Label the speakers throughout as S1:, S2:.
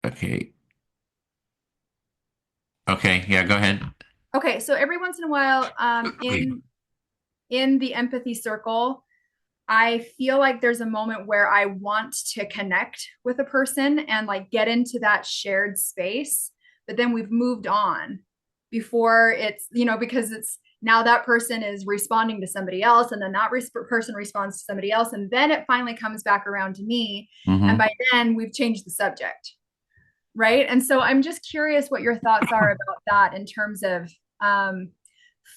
S1: Okay. Okay. Yeah, go ahead.
S2: Okay, so every once in a while, in the empathy circle, I feel like there's a moment where I want to connect with a person and like get into that shared space, but then we've moved on before it's, because it's now that person is responding to somebody else, and then that person responds to somebody else, and then it finally comes back around to me. And
S1: Hmm.
S2: by then, we've changed the subject. Right. And so I'm just curious what your thoughts are about that in terms of um,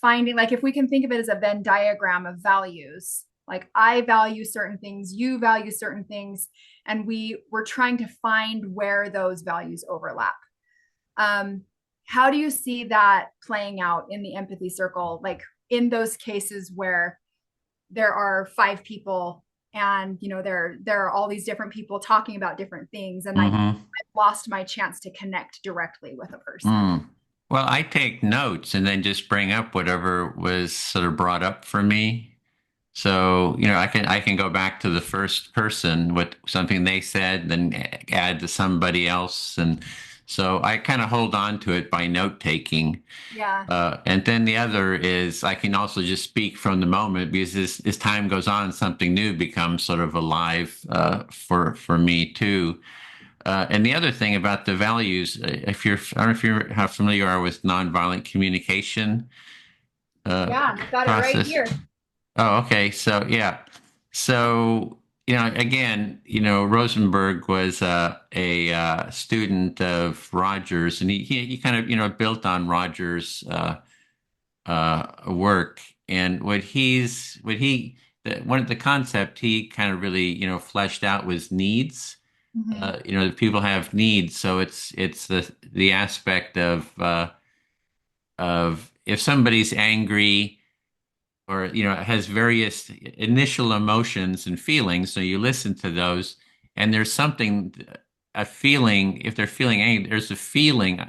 S2: finding, like, if we can think of it as a Venn diagram of values, like I value certain things, you value certain things, and we're trying to find where those values overlap. Um, how do you see that playing out in the empathy circle, like in those cases where there are five people, and there are all these different people talking about different things, and
S1: Hmm.
S2: I've lost my chance to connect directly with a person.
S1: Mm. Well, I take notes and then just bring up whatever was sort of brought up for me. So, I can go back to the first person with something they said, then add to somebody else. And so I kind of hold on to it by note taking.
S2: Yeah.
S1: And then the other is I can also just speak from the moment because as time goes on, something new becomes sort of alive for me too. And the other thing about the values, if you're, I don't know if you're how familiar you are with nonviolent communication uh,
S2: Yeah, I've got it right
S1: process.
S2: here.
S1: Oh, okay. So yeah. So, again, Rosenberg was a student of Rogers, and he kind of, built on Rogers' work. And one of the concept he kind of really, fleshed out was needs.
S2: Hmm.
S1: People have needs, so it's the aspect of if somebody's angry or has various initial emotions and feelings, so you listen to those, and there's something, a feeling, if they're feeling angry, there's a feeling,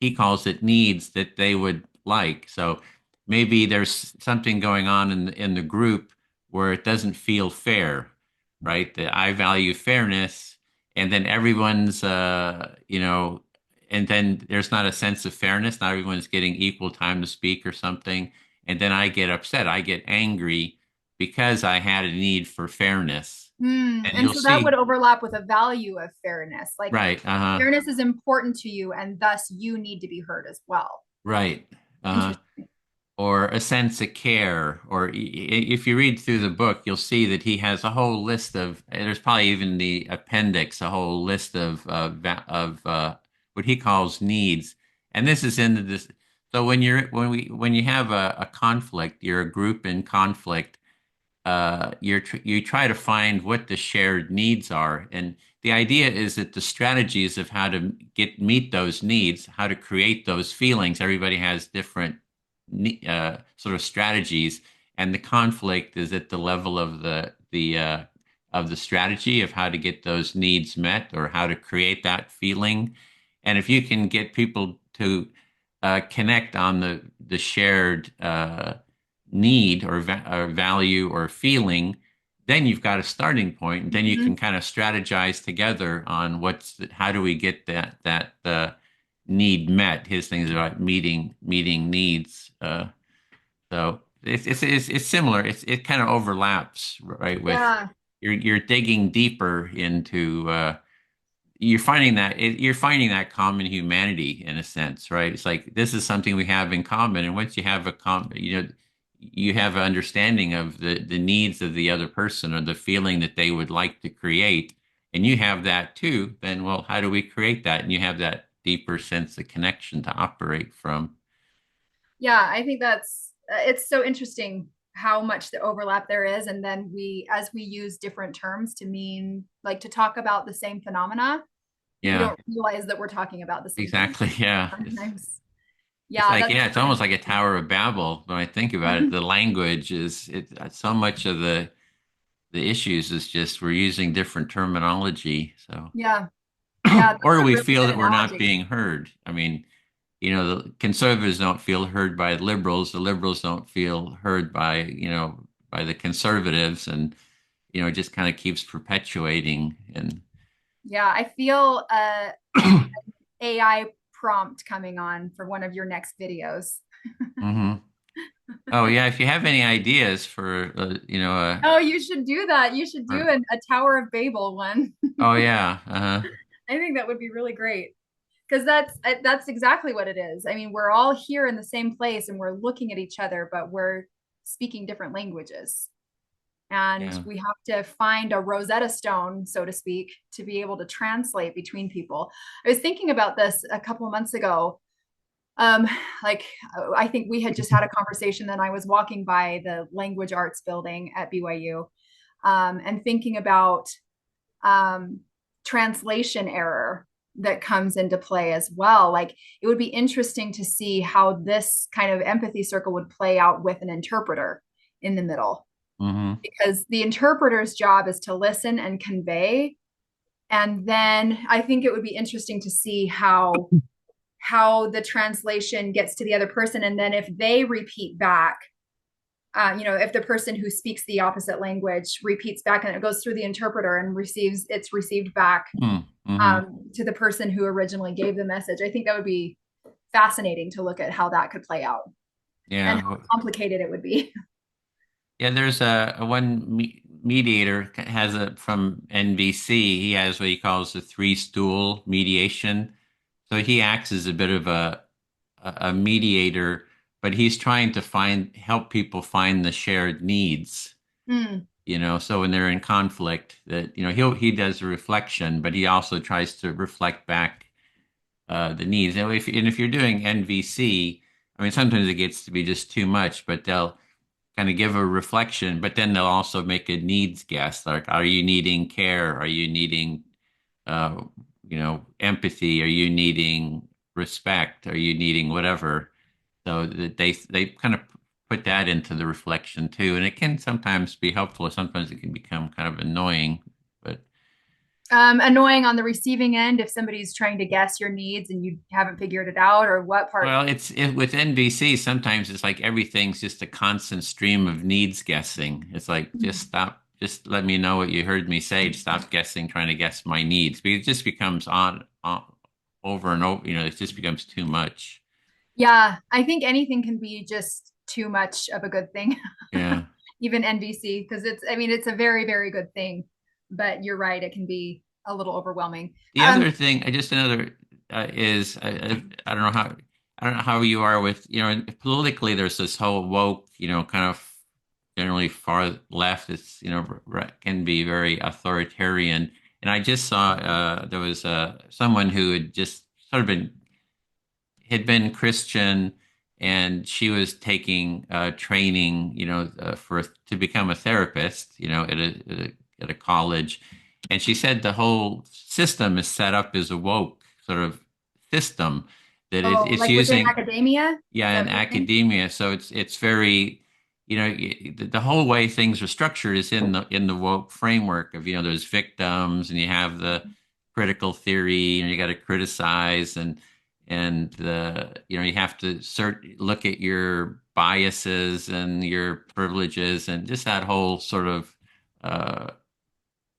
S1: he calls it needs, that they would like. So maybe there's something going on in the group where it doesn't feel fair, right? That I value fairness, and then everyone's, and then there's not a sense of fairness. Not everyone's getting equal time to speak or something. And then I get upset. I get angry because I had a need for fairness. And
S2: And
S1: you'll
S2: so that would
S1: see,
S2: overlap with a value of fairness. Like
S1: right, uh-huh,
S2: fairness is important to you, and thus you need to be heard as well.
S1: right. Uh-huh.
S2: Interesting.
S1: Or a sense of care. Or if you read through the book, you'll see that he has a whole list of, there's probably even the appendix, a whole list of what he calls needs. And this is in this. So when you have a conflict, you're a group in conflict, you try to find what the shared needs are. And the idea is that the strategies of how to meet those needs, how to create those feelings, everybody has different sort of strategies, and the conflict is at the level of the strategy of how to get those needs met or how to create that feeling. And if you can get people to connect on the shared need or value or feeling, then you've got a starting point, and then you can
S2: Mhm.
S1: kind of strategize together on how do we get that need met. His thing is about meeting needs. So it's similar. It kind of overlaps, right? With
S2: Yeah.
S1: you're digging deeper into you're finding that common humanity in a sense, right? It's like this is something we have in common, and once you have you have an understanding of the needs of the other person or the feeling that they would like to create, and you have that too. Then, well, how do we create that? And you have that deeper sense of connection to operate from.
S2: Yeah, I think it's so interesting how much the overlap there is. And then as we use different terms to mean, like, to talk about the same phenomena, we
S1: Yeah,
S2: don't realize that we're talking about the same thing
S1: exactly. Yeah,
S2: sometimes.
S1: it's
S2: Yeah,
S1: like,
S2: that's
S1: yeah, it's
S2: super
S1: almost like a
S2: interesting.
S1: Tower of Babel when I think about it. The language is so much of the issues is just we're using different terminology. So,
S2: Yeah. Yeah, that's
S1: or
S2: a
S1: we
S2: really
S1: feel
S2: good
S1: that we're not
S2: analogy.
S1: being heard. I mean, the conservatives don't feel heard by liberals. The liberals don't feel heard by the conservatives, and it just kind of keeps perpetuating. And
S2: Yeah, I feel AI prompt coming on for one of your next videos.
S1: Hmm. Oh yeah, if you have any ideas for
S2: Oh, you should do that. You should do a Tower of Babel one.
S1: oh yeah, uh-huh.
S2: I think that would be really great because that's exactly what it is. I mean, we're all here in the same place and we're looking at each other, but we're speaking different languages. And
S1: Yeah.
S2: we have to find a Rosetta Stone, so to speak, to be able to translate between people. I was thinking about this a couple of months ago. Um, like I think we had just had a conversation, then I was walking by the language arts building at BYU, and thinking about um, translation error that comes into play as well. Like it would be interesting to see how this kind of empathy circle would play out with an interpreter in the middle,
S1: Hmm.
S2: because the interpreter's job is to listen and convey. And then I think it would be interesting to see how the translation gets to the other person, and then if they repeat back, if the person who speaks the opposite language repeats back and it goes through the interpreter and it's received back
S1: Mm-hmm.
S2: to the person who originally gave the message. I think that would be fascinating to look at how that could play out and
S1: Yeah.
S2: how complicated it would be.
S1: Yeah, there's a one mediator has a from NBC. He has what he calls the three stool mediation. So he acts as a bit of a mediator, but he's trying to help people find the shared needs.
S2: Mm.
S1: So when they're in conflict, that he does a reflection, but he also tries to reflect back the needs. And if you're doing NVC, I mean, sometimes it gets to be just too much, but they'll kind of give a reflection, but then they'll also make a needs guess. Like, are you needing care? Are you needing, uh, empathy? Are you needing respect? Are you needing whatever? So that they kind of put that into the reflection too, and it can sometimes be helpful. Sometimes it can become kind of annoying, but
S2: Annoying on the receiving end if somebody's trying to guess your needs and you haven't figured it out, or what part?
S1: well, with NBC, sometimes it's like everything's just a constant stream of needs guessing. It's like, just stop, just let me know what you heard me say. Stop guessing, trying to guess my needs. Because it just becomes on over and over, it just becomes too much.
S2: Yeah, I think anything can be just too much of a good thing.
S1: Yeah.
S2: Even NBC, because I mean, it's a very, very good thing, but you're right, it can be a little overwhelming.
S1: The other thing, just another is I don't know how you are with politically. There's this whole woke, kind of generally far left. It's can be very authoritarian. And I just saw there was someone who had just sort of had been Christian, and she was taking training, for to become a therapist, at a college, and she said the whole system is set up as a woke sort of system that
S2: Oh,
S1: it's
S2: like within
S1: using,
S2: academia? Is
S1: yeah,
S2: that
S1: in
S2: what you're saying?
S1: academia. So it's very, the whole way things are structured is in the woke framework of, there's victims and you have the critical theory and you got to criticize and you have to look at your biases and your privileges and just that whole sort of uh,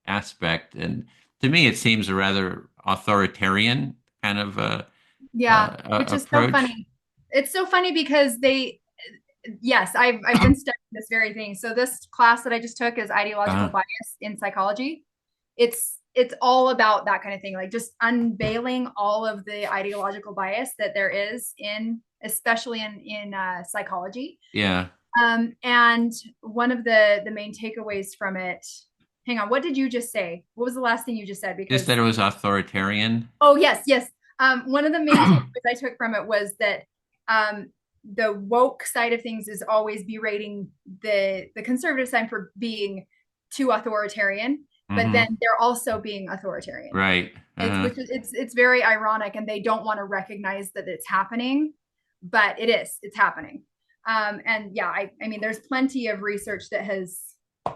S1: aspect. And to me, it seems a rather authoritarian kind of
S2: Yeah, which is so
S1: approach.
S2: funny. It's so funny because yes, I've been studying this very thing. So this class that I just took is ideological
S1: Uh,
S2: bias in psychology. It's all about that kind of thing, like just unveiling all of the ideological bias that there is in, especially in psychology.
S1: yeah.
S2: And one of the main takeaways from it. Hang on, what did you just say? What was the last thing you just said?
S1: Just
S2: Because
S1: that it was authoritarian.
S2: oh yes, yes. One of the main takeaways I took from it was that um, the woke side of things is always berating the conservative side for being too authoritarian, but then
S1: Hmm.
S2: they're also being authoritarian.
S1: Right.
S2: It's
S1: Uh-huh.
S2: which is it's very ironic, and they don't want to recognize that it's happening, but it's happening. And yeah, I mean, there's plenty of research that has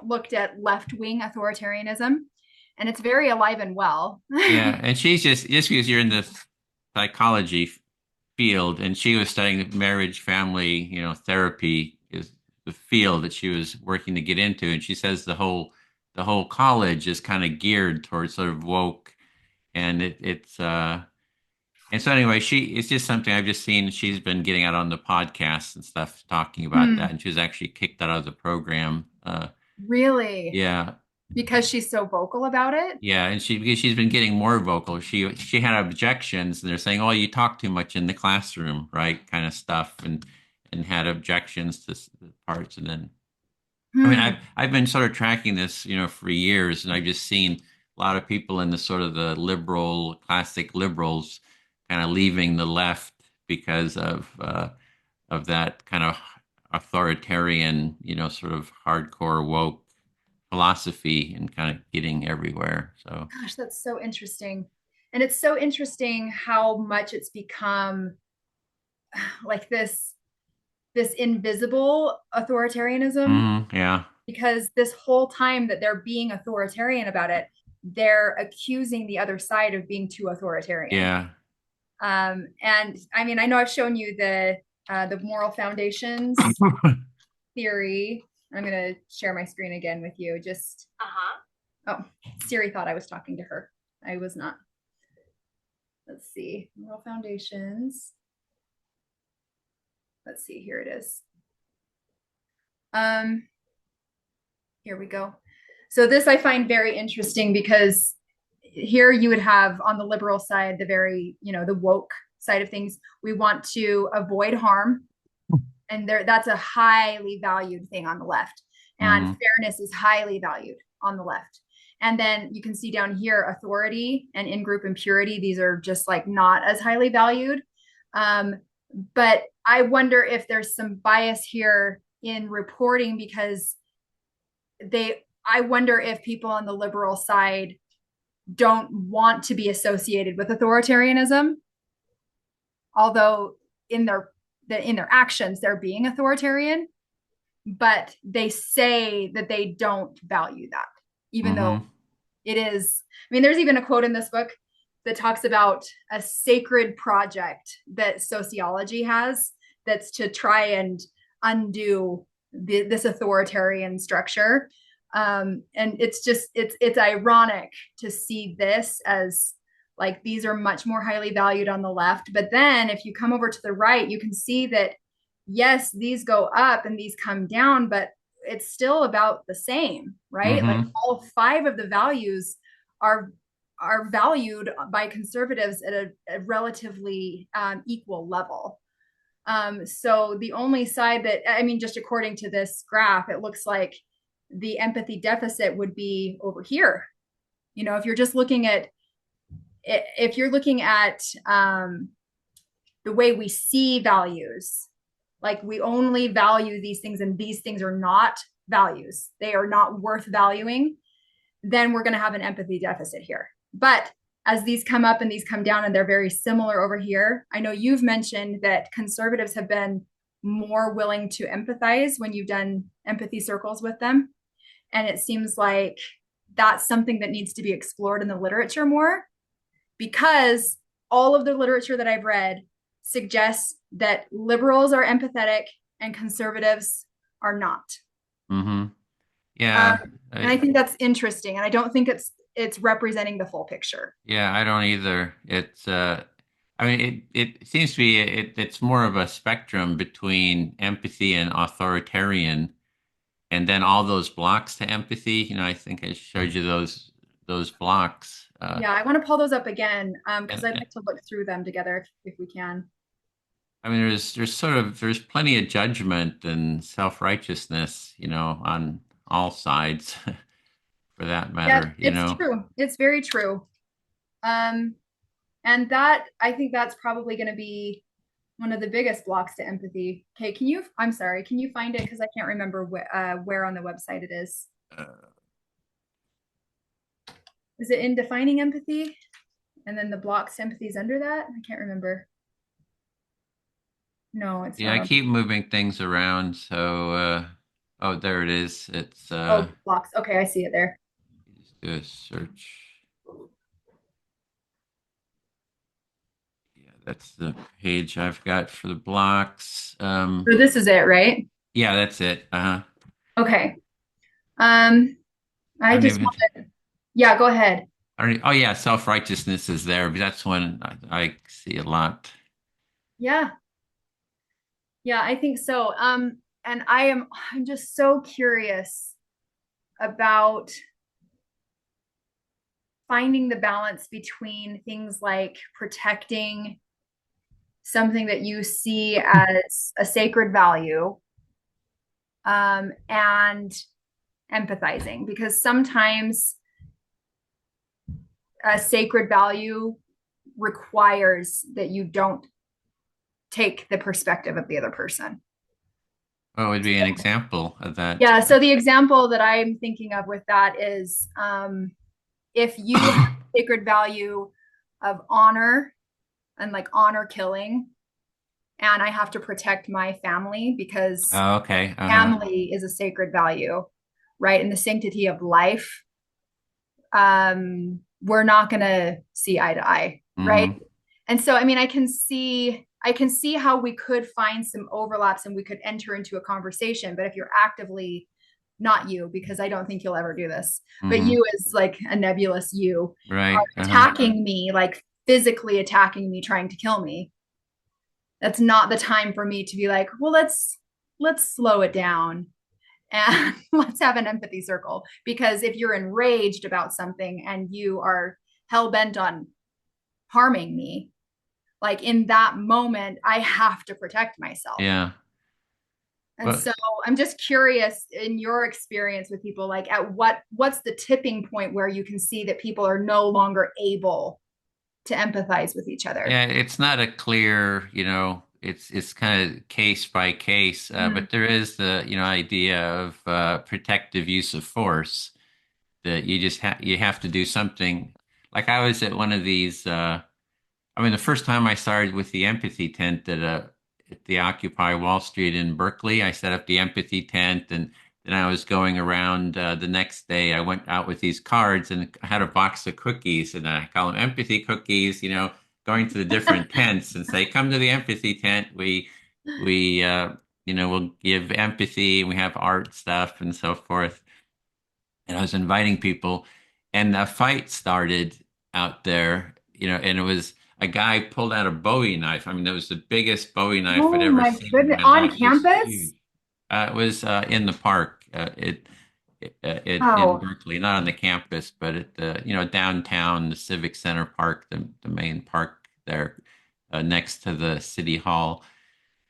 S2: looked at left wing authoritarianism, and it's very alive and well.
S1: Yeah. And she's just because you're in the psychology field and she was studying marriage, family, therapy is the field that she was working to get into. And she says the whole college is kind of geared towards sort of woke, and it's and so anyway, it's just something I've just seen. She's been getting out on the podcasts and stuff talking about that,
S2: Hmm,
S1: and she was actually kicked out of the program.
S2: really?
S1: Yeah,
S2: Because she's so vocal about it?
S1: yeah, and because she's been getting more vocal. She had objections, and they're saying, "Oh, you talk too much in the classroom," right? Kind of stuff, and had objections to parts. And then, I mean,
S2: Hmm.
S1: I've been sort of tracking this, for years, and I've just seen a lot of people in the sort of the liberal, classic liberals, kind of leaving the left because of that kind of authoritarian, sort of hardcore woke philosophy and kind of getting everywhere. So.
S2: Gosh, that's so interesting. And it's so interesting how much it's become like this invisible authoritarianism,
S1: Yeah,
S2: because this whole time that they're being authoritarian about it, they're accusing the other side of being too authoritarian.
S1: yeah.
S2: And I mean, I know I've shown you the moral foundations theory. I'm gonna share my screen again with you. Just oh, Siri thought I was talking to her. I was not. Let's see, moral foundations. Let's see, here it is. Um, Here we go. So this I find very interesting because here you would have on the liberal side the very, the woke side of things. We want to avoid harm, and that's a highly valued thing on the left. And
S1: hmm
S2: fairness is highly valued on the left. And then you can see down here authority and in-group impurity. These are just like not as highly valued. Um, but I wonder if there's some bias here in reporting because I wonder if people on the liberal side don't want to be associated with authoritarianism, although in their in their actions they're being authoritarian, but they say that they don't value that, even though
S1: hmm
S2: it is. I mean, there's even a quote in this book that talks about a sacred project that sociology has that's to try and undo this authoritarian structure. And it's just it's ironic to see this as like these are much more highly valued on the left, but then if you come over to the right you can see that yes, these go up and these come down, but it's still about the same, right? Like
S1: hmm
S2: all five of the values are are valued by conservatives at a relatively equal level. So the only side that, I mean, just according to this graph, it looks like the empathy deficit would be over here. If you're just looking at if you're looking at the way we see values, like we only value these things and these things are not values, they are not worth valuing, then we're going to have an empathy deficit here. But as these come up and these come down and they're very similar over here, I know you've mentioned that conservatives have been more willing to empathize when you've done empathy circles with them. And it seems like that's something that needs to be explored in the literature more, because all of the literature that I've read suggests that liberals are empathetic and conservatives are not.
S1: hmm
S2: Um,
S1: Yeah.
S2: and I think that's interesting, and I don't think it's representing the full picture.
S1: Yeah, I don't either. I mean, it seems to be it's more of a spectrum between empathy and authoritarian, and then all those blocks to empathy. I think I showed you those blocks.
S2: Yeah, I want to pull those up again because I'd
S1: And
S2: like to look through them together if we can.
S1: I mean, there's plenty of judgment and self-righteousness, on all sides, for that
S2: Yeah,
S1: matter.
S2: it's true. It's very true. Um, and that I think that's probably going to be one of the biggest blocks to empathy. Okay, I'm sorry, can you find it? Because I can't remember where on the website it is.
S1: Uh,
S2: Is it in defining empathy? And then the blocks to empathy is under that? I can't remember. No, it's
S1: yeah,
S2: not
S1: I
S2: on.
S1: keep moving things around, so oh, there it is. It's
S2: Oh, blocks. Okay, I see it there.
S1: just do a search. Yeah, that's the page I've got for the blocks.
S2: So this is it, right?
S1: Yeah, that's it. Uh-huh.
S2: Okay. Um,
S1: I
S2: I
S1: don't
S2: just
S1: even
S2: want to, yeah, go ahead.
S1: Oh yeah, self-righteousness is there, but that's one I see a lot.
S2: Yeah. Yeah, I think so. And I'm just so curious about finding the balance between things like protecting something that you see as a sacred value, and empathizing, because sometimes a sacred value requires that you don't take the perspective of the other person.
S1: What would be an example of that?
S2: Yeah, so the example that I'm thinking of with that is, if you have a sacred value of honor and like honor killing, and I have to protect my family because
S1: Oh, okay. Uh-huh.
S2: family is a sacred value, right? And the sanctity of life, we're not going to see eye to eye, right?
S1: Hmm.
S2: And so, I mean, I can see how we could find some overlaps and we could enter into a conversation. But if you're actively, not you, because I don't think you'll ever do this, but
S1: Hmm.
S2: you as like a nebulous you are
S1: Right. Uh-huh.
S2: attacking me, like physically attacking me, trying to kill me. That's not the time for me to be like, well, let's slow it down and let's have an empathy circle. Because if you're enraged about something and you are hell bent on harming me, like in that moment, I have to protect myself.
S1: Yeah.
S2: And
S1: Well,
S2: so I'm just curious in your experience with people, like at what's the tipping point where you can see that people are no longer able to empathize with each other?
S1: yeah, it's not a clear, it's kind of case by case,
S2: Mm.
S1: but there is the, idea of protective use of force that you have to do something. Like I was at one of these. I mean, the first time I started with the empathy tent at the Occupy Wall Street in Berkeley, I set up the empathy tent, and then I was going around the next day. I went out with these cards and I had a box of cookies, and I call them empathy cookies. Going to the different tents and say, "Come to the empathy tent. We we'll give empathy, and we have art stuff and so forth." And I was inviting people, and a fight started out there, and it was a guy pulled out a Bowie knife. I mean, it was the biggest Bowie knife I'd
S2: Oh
S1: ever
S2: my
S1: seen in
S2: goodness.
S1: my
S2: On
S1: life. It was huge.
S2: campus?
S1: It was in the park, in
S2: Oh,
S1: Berkeley, not on the campus, but at the, downtown, the Civic Center Park, the main park there, next to the city hall.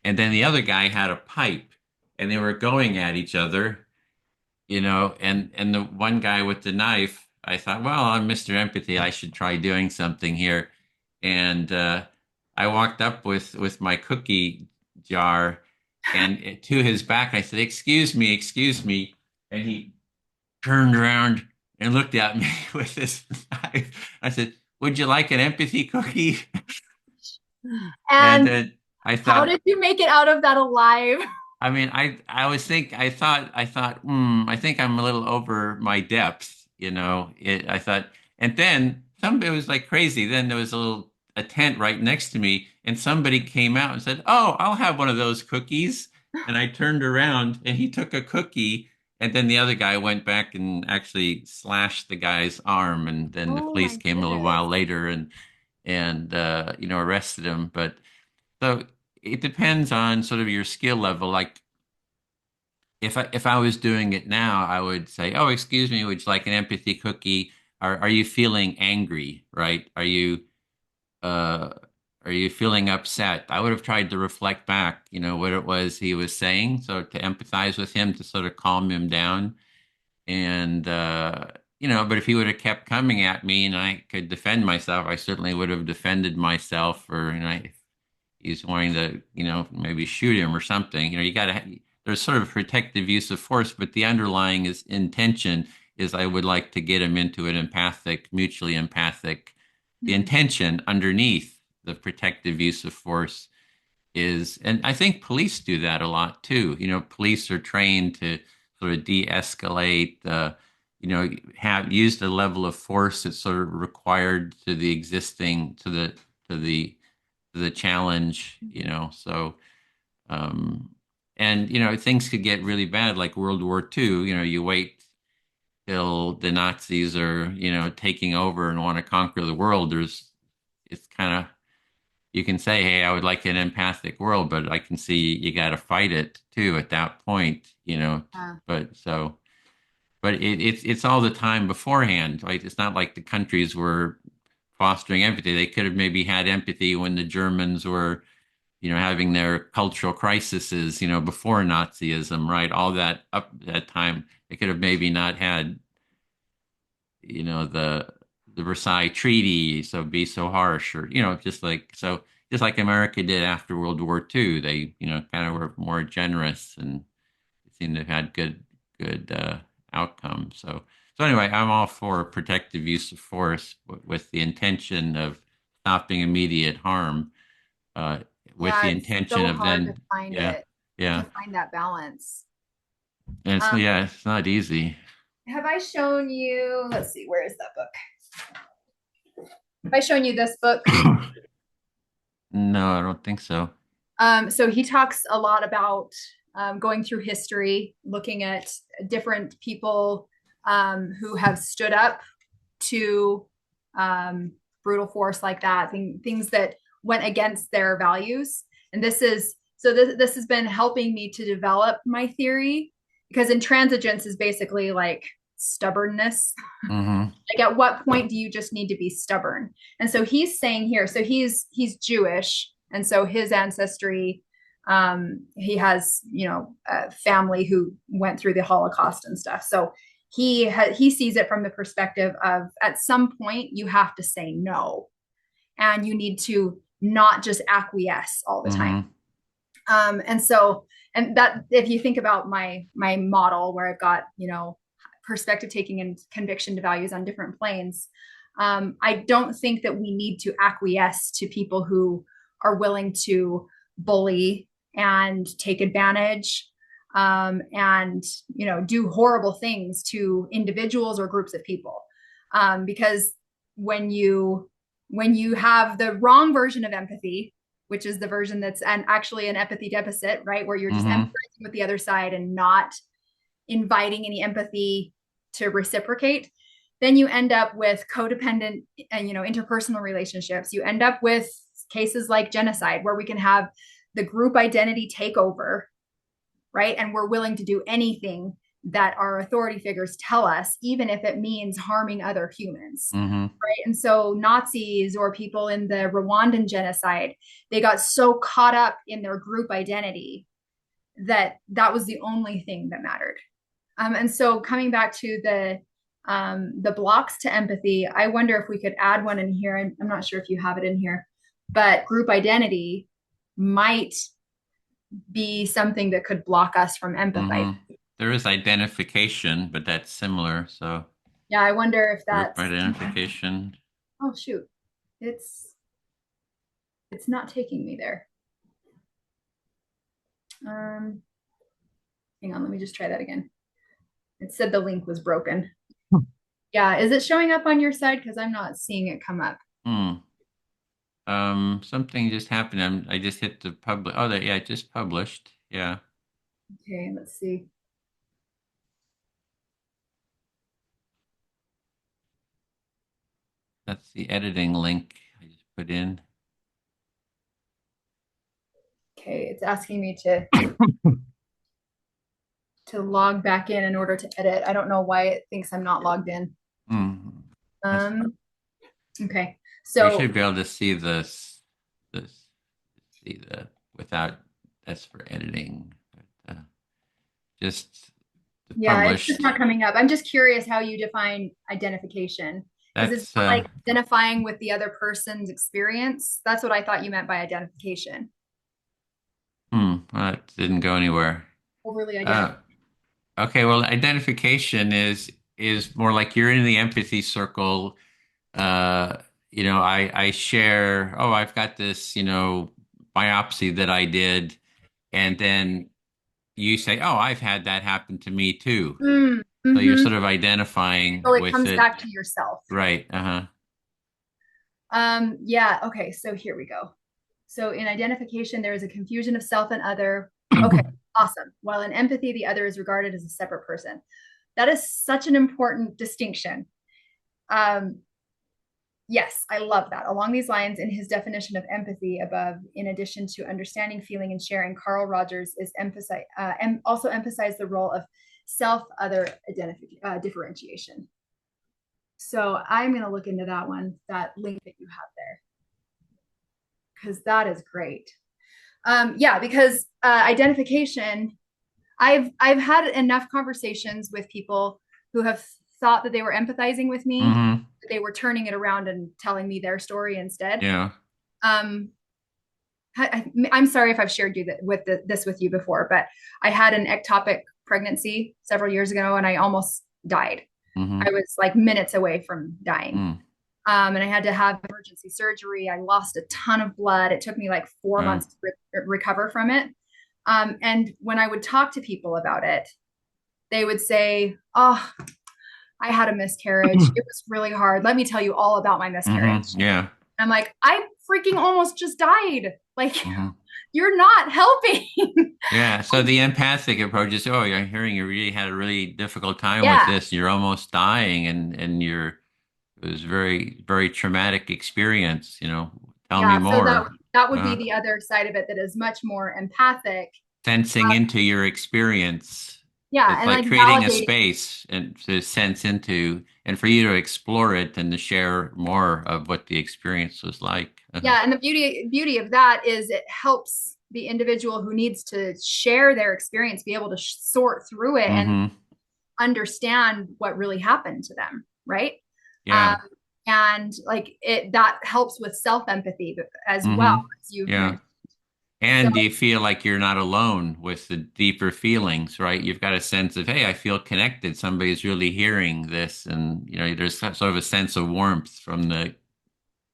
S1: And then the other guy had a pipe, and they were going at each other, and the one guy with the knife, I thought, well, I'm Mr. Empathy, I should try doing something here. And I walked up with my cookie jar, and to his back, I said, excuse me. And he turned around and looked at me with his knife. I said, would you like an empathy cookie? And
S2: and
S1: then I
S2: how
S1: thought,
S2: did you make it out of that alive?
S1: I mean, I think I'm a little over my depth, I thought, and then it was like crazy. Then there was a tent right next to me, and somebody came out and said, "Oh, I'll have one of those cookies." And I turned around, and he took a cookie, and then the other guy went back and actually slashed the guy's arm, and then the
S2: Oh
S1: police
S2: my
S1: came a little
S2: goodness.
S1: while later and arrested him. But so it depends on sort of your skill level. Like if I was doing it now, I would say, "Oh, excuse me, would you like an empathy cookie? Are you feeling angry, right? Uh are you feeling upset?" I would have tried to reflect back, what it was he was saying, so to empathize with him to sort of calm him down. And but if he would have kept coming at me and I could defend myself, I certainly would have defended myself. Or if he's wanting to, maybe shoot him or something. You got to, there's sort of protective use of force, but the underlying is intention is I would like to get him into an empathic, mutually empathic. The
S2: Mhm.
S1: intention underneath the protective use of force is, and I think police do that a lot too. Police are trained to sort of de-escalate, have used a level of force that's sort of required to the existing, to the the challenge, so um and things could get really bad like World War II. You wait till the Nazis are, taking over and want to conquer the world. It's kind of, you can say, hey, I would like an empathic world, but I can see you got to fight it too at that point,
S2: Yeah.
S1: but so, but it's all the time beforehand. Like, it's not like the countries were fostering empathy. They could have maybe had empathy when the Germans were, having their cultural crises, before Nazism, right? All that up that time, they could have maybe not had, the Versailles Treaty, so be so harsh, or just like America did after World War II. They, kind of were more generous and seemed to have had good outcomes. So anyway, I'm all for protective use of force with the intention of stopping immediate harm, uh, with
S2: Yeah,
S1: the
S2: it's
S1: intention
S2: so
S1: of
S2: hard to
S1: then,
S2: find
S1: yeah,
S2: it, to
S1: yeah,
S2: find that balance.
S1: and it's
S2: Um,
S1: yeah, it's not easy.
S2: have I shown you, let's see, where is that book? Have I shown you this book?
S1: No, I don't think so.
S2: So he talks a lot about going through history, looking at different people who have stood up to brutal force like that, things that went against their values. And this has been helping me to develop my theory, because intransigence is basically like stubbornness.
S1: Hmm.
S2: Like, at what point do you just need to be stubborn? And so he's saying here, so he's Jewish, and so his ancestry, he has, a family who went through the Holocaust and stuff. So he sees it from the perspective of, at some point you have to say no, and you need to not just acquiesce all the time.
S1: Hmm.
S2: And so, and that, if you think about my model where I've got, perspective taking and conviction to values on different planes, I don't think that we need to acquiesce to people who are willing to bully and take advantage, and do horrible things to individuals or groups of people, because when you have the wrong version of empathy, which is the version that's actually an empathy deficit, right? Where you're just
S1: Hmm.
S2: empathizing with the other side and not inviting any empathy to reciprocate, then you end up with codependent and interpersonal relationships. You end up with cases like genocide, where we can have the group identity take over, right? And we're willing to do anything that our authority figures tell us, even if it means harming other humans.
S1: Hmm.
S2: Right. And so Nazis or people in the Rwandan genocide, they got so caught up in their group identity that that was the only thing that mattered. And so coming back to the blocks to empathy, I wonder if we could add one in here. I'm not sure if you have it in here, but group identity might be something that could block us from empathizing.
S1: Hmm. There is identification, but that's similar. So
S2: Yeah, I wonder if
S1: group
S2: that's,
S1: identification.
S2: oh shoot, it's it's not taking me there. Um, hang on, let me just try that again. It said the link was broken. Yeah, is it showing up on your side? Because I'm not seeing it come up.
S1: Hmm. Something just happened. I just hit the public. Oh, yeah, it just published. Yeah,
S2: Okay, let's see.
S1: that's the editing link I just put in.
S2: Okay, it's asking me to log back in order to edit. I don't know why it thinks I'm not logged in.
S1: Hmm. That's,
S2: Um, okay.
S1: we should
S2: So
S1: be able to see this, see the without. That's for editing. But, just the
S2: yeah, it's just
S1: published.
S2: not coming up. I'm just curious how you define identification. Is it
S1: That's
S2: like identifying with the other person's experience? That's what I thought you meant by identification.
S1: well, it didn't go anywhere.
S2: Overly
S1: Uh,
S2: identified.
S1: okay, well, identification is more like you're in the empathy circle. Uh, I share, oh, I've got this, biopsy that I did, and then you say, oh, I've had that happen to me too. So you're
S2: Mm-hmm.
S1: sort of identifying
S2: So it
S1: with
S2: comes
S1: it,
S2: back to yourself.
S1: right? Uh-huh.
S2: Yeah, okay, so here we go. So in identification, there is a confusion of self and other. Okay, awesome. While in empathy, the other is regarded as a separate person. That is such an important distinction. Um, yes, I love that. Along these lines, in his definition of empathy above, in addition to understanding, feeling, and sharing, Carl Rogers is and also emphasized the role of self-other differentiation. So I'm going to look into that one, that link that you have there, because that is great. Yeah, because identification, I've had enough conversations with people who have thought that they were empathizing with me,
S1: Hmm.
S2: they were turning it around and telling me their story instead.
S1: Yeah.
S2: Um, I'm sorry if I've shared this with you before, but I had an ectopic pregnancy several years ago, and I almost died.
S1: Hmm.
S2: I was like minutes away from dying.
S1: Mm.
S2: And I had to have emergency surgery. I lost a ton of blood. It took me like 4 months to recover from it. And when I would talk to people about it, they would say, "Oh, I had a miscarriage. It was really hard. Let me tell you all about my
S1: Hmm.
S2: miscarriage."
S1: Yeah.
S2: I'm like, "I freaking almost just died. Like,
S1: Hmm.
S2: you're not helping."
S1: Yeah. So the empathic approach is, oh, I'm hearing you really had a really difficult time with
S2: Yeah.
S1: this. You're almost dying, and it was very traumatic experience. Tell me
S2: Yeah. So that
S1: more.
S2: that would be
S1: Uh,
S2: the other side of it that is much more empathic.
S1: Sensing into your experience.
S2: Yeah.
S1: It's
S2: And
S1: like
S2: like
S1: creating a
S2: validating.
S1: space and to sense into, and for you to explore it and to share more of what the experience was like.
S2: Yeah. And the beauty of that is it helps the individual who needs to share their experience be able to sort through it and
S1: Hmm.
S2: understand what really happened to them, right? Um,
S1: Yeah.
S2: and like it that helps with self empathy as well,
S1: Hmm.
S2: as you've
S1: Yeah.
S2: mentioned. So
S1: And you feel like you're not alone with the deeper feelings, right? You've got a sense of, hey, I feel connected. Somebody's really hearing this. And, there's sort of a sense of warmth from the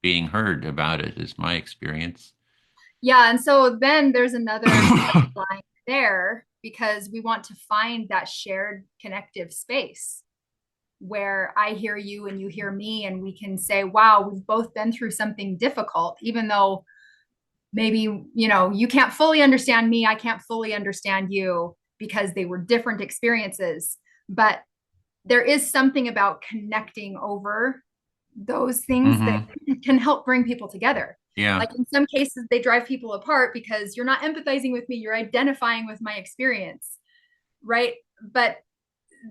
S1: being heard about it, is my experience.
S2: yeah, and so then there's another line there because we want to find that shared connective space where I hear you and you hear me, and we can say, wow, we've both been through something difficult, even though maybe, you can't fully understand me, I can't fully understand you because they were different experiences. But there is something about connecting over those things that
S1: Hmm.
S2: can help bring people together.
S1: Yeah.
S2: Like in some cases, they drive people apart because you're not empathizing with me, you're identifying with my experience, right? But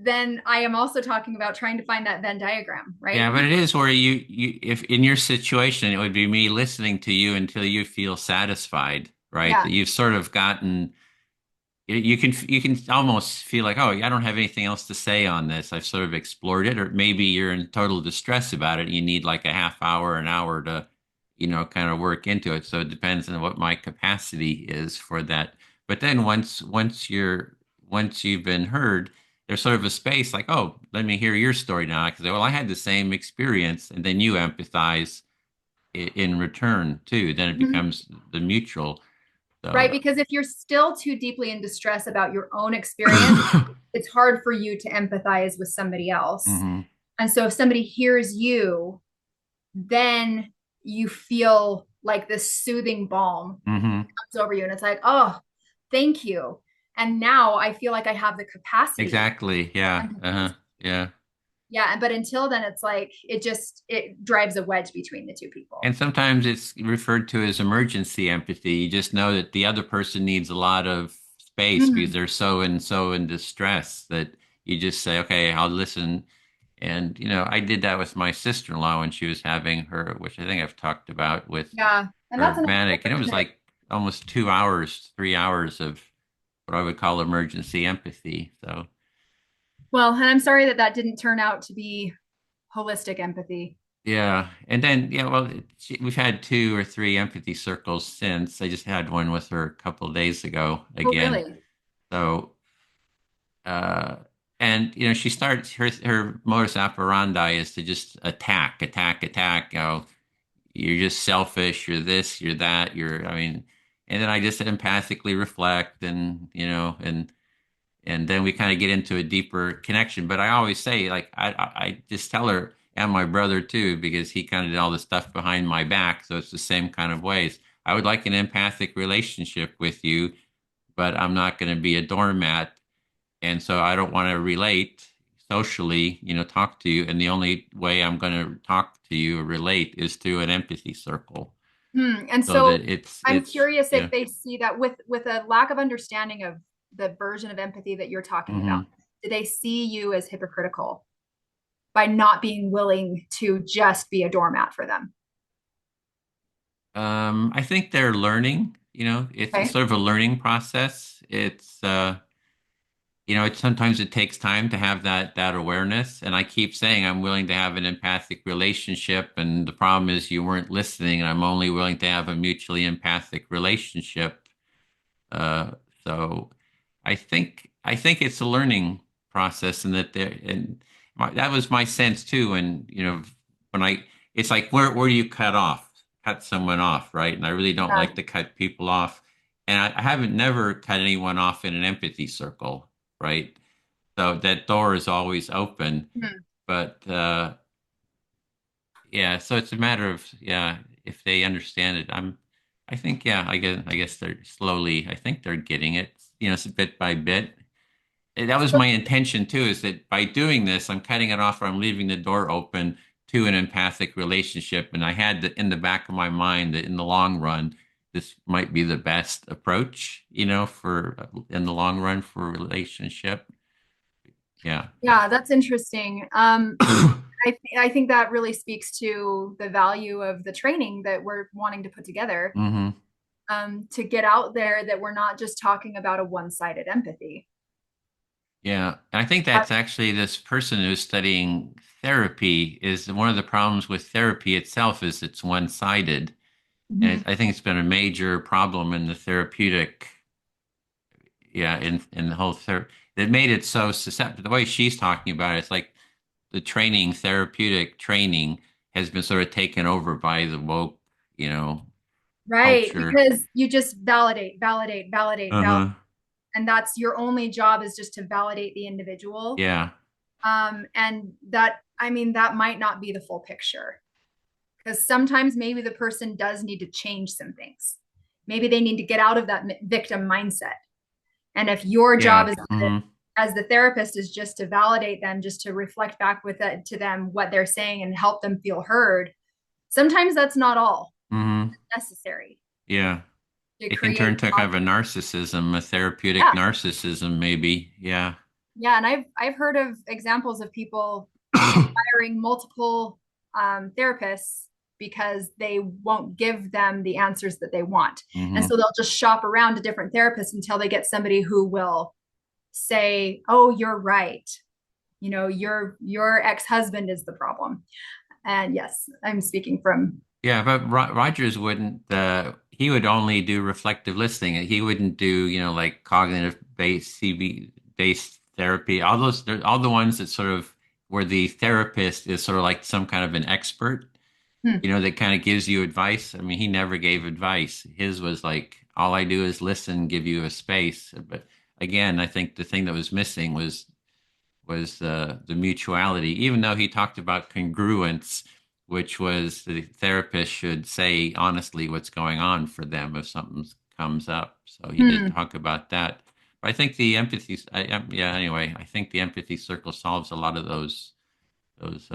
S2: then I am also talking about trying to find that Venn diagram, right?
S1: Yeah, but it is where if in your situation, it would be me listening to you until you feel satisfied, right?
S2: Yeah.
S1: That you've sort of gotten, you can almost feel like, oh, I don't have anything else to say on this. I've sort of explored it, or maybe you're in total distress about it. And you need like a half hour, an hour to, kind of work into it. So it depends on what my capacity is for that. But then once you've been heard, there's sort of a space like, oh, let me hear your story now. Because, well, I had the same experience, and then you empathize in return too. Then it
S2: Mhm.
S1: becomes the mutual.
S2: Right.
S1: So.
S2: Because if you're still too deeply in distress about your own experience, it's hard for you to empathize with somebody else.
S1: Hmm.
S2: And so if somebody hears you, then you feel like this soothing balm
S1: Hmm.
S2: comes over you. And it's like, oh, thank you. And now I feel like I have the capacity.
S1: Exactly. Yeah. Uh-huh. Yeah.
S2: Yeah. But until then, it's like it drives a wedge between the two people.
S1: And sometimes it's referred to as emergency empathy. You just know that the other person needs a lot of space because
S2: Mhm.
S1: they're so in distress that you just say, okay, I'll listen. And, I did that with my sister-in-law when she was having her, which I think I've talked about with
S2: Yeah. And
S1: her
S2: that's another
S1: manic. And it was
S2: different.
S1: like almost 2 hours, 3 hours of what I would call emergency empathy. So,
S2: Well, and I'm sorry that that didn't turn out to be holistic empathy.
S1: yeah, and then well, we've had two or three empathy circles since. I just had one with her a couple of days ago
S2: Oh,
S1: again.
S2: really?
S1: So, uh, and she starts her modus operandi is to just attack, attack, attack. You're just selfish. You're this. You're that. I mean, and then I just empathically reflect, and then we kind of get into a deeper connection. But I always say, like, I just tell her and my brother too, because he kind of did all the stuff behind my back, so it's the same kind of ways. I would like an empathic relationship with you, but I'm not going to be a doormat, and so I don't want to relate. socially, talk to you, and the only way I'm going to talk to you or relate is through an empathy circle.
S2: And
S1: So
S2: so
S1: that
S2: I'm curious if
S1: yeah.
S2: they see that with a lack of understanding of the version of empathy that you're talking about,
S1: Hmm.
S2: do they see you as hypocritical by not being willing to just be a doormat for them?
S1: I think they're learning, it's
S2: Okay.
S1: sort of a learning process. Sometimes it takes time to have that awareness. And I keep saying I'm willing to have an empathic relationship. And the problem is you weren't listening, and I'm only willing to have a mutually empathic relationship. Uh, so I think it's a learning process, and that was my sense too. And when it's like where do you cut someone off, right? And I really don't
S2: Yeah.
S1: like to cut people off, and I haven't never cut anyone off in an empathy circle, right? So that door is always open,
S2: Hmm.
S1: but yeah, so it's a matter of, yeah, if they understand it. I think, yeah, I guess they're slowly, I think they're getting it, it's bit by bit. And that was
S2: So,
S1: my intention too, is that by doing this, I'm cutting it off, or I'm leaving the door open to an empathic relationship. And I had in the back of my mind that in the long run, this might be the best approach, for in the long run for a relationship. Yeah.
S2: yeah, that's interesting. I think that really speaks to the value of the training that we're wanting to put together,
S1: Hmm.
S2: to get out there that we're not just talking about a one-sided empathy.
S1: Yeah, and I think that's actually this person who's studying therapy is one of the problems with therapy itself is it's one-sided. And
S2: Mhm.
S1: I think it's been a major problem in the therapeutic, yeah, in the whole therapy that made it so susceptible. The way she's talking about it, it's like the therapeutic training has been sort of taken over by the woke, you know,
S2: Right,
S1: culture.
S2: because you just validate, validate, validate, validate,
S1: Uh-huh.
S2: and that's your only job is just to validate the individual.
S1: Yeah.
S2: And that, I mean, that might not be the full picture because sometimes maybe the person does need to change some things. Maybe they need to get out of that victim mindset. And if your job
S1: Yeah.
S2: is
S1: Hmm.
S2: as the therapist is just to validate them, just to reflect back with it to them what they're saying and help them feel heard, sometimes that's not all
S1: Hmm.
S2: necessary
S1: Yeah.
S2: to
S1: It can turn
S2: create.
S1: to kind of a narcissism, a therapeutic
S2: Yeah,
S1: narcissism, maybe. Yeah.
S2: yeah, and I've heard of examples of people hiring multiple therapists because they won't give them the answers that they want, and
S1: Hmm.
S2: so they'll just shop around to different therapists until they get somebody who will say, "Oh, you're right. You know, your ex-husband is the problem." And yes, I'm speaking from.
S1: Yeah, but Rogers wouldn't. He would only do reflective listening. He wouldn't do, like cognitive based CB based therapy. All the ones that sort of where the therapist is sort of like some kind of an expert,
S2: Hmm.
S1: that kind of gives you advice. I mean, he never gave advice. His was like, all I do is listen, give you a space. But again, I think the thing that was missing was the mutuality, even though he talked about congruence, which was the therapist should say honestly what's going on for them if something comes up. So he did
S2: Hmm.
S1: talk about that. But I think the empathy, yeah, anyway, I think the empathy circle solves a lot of those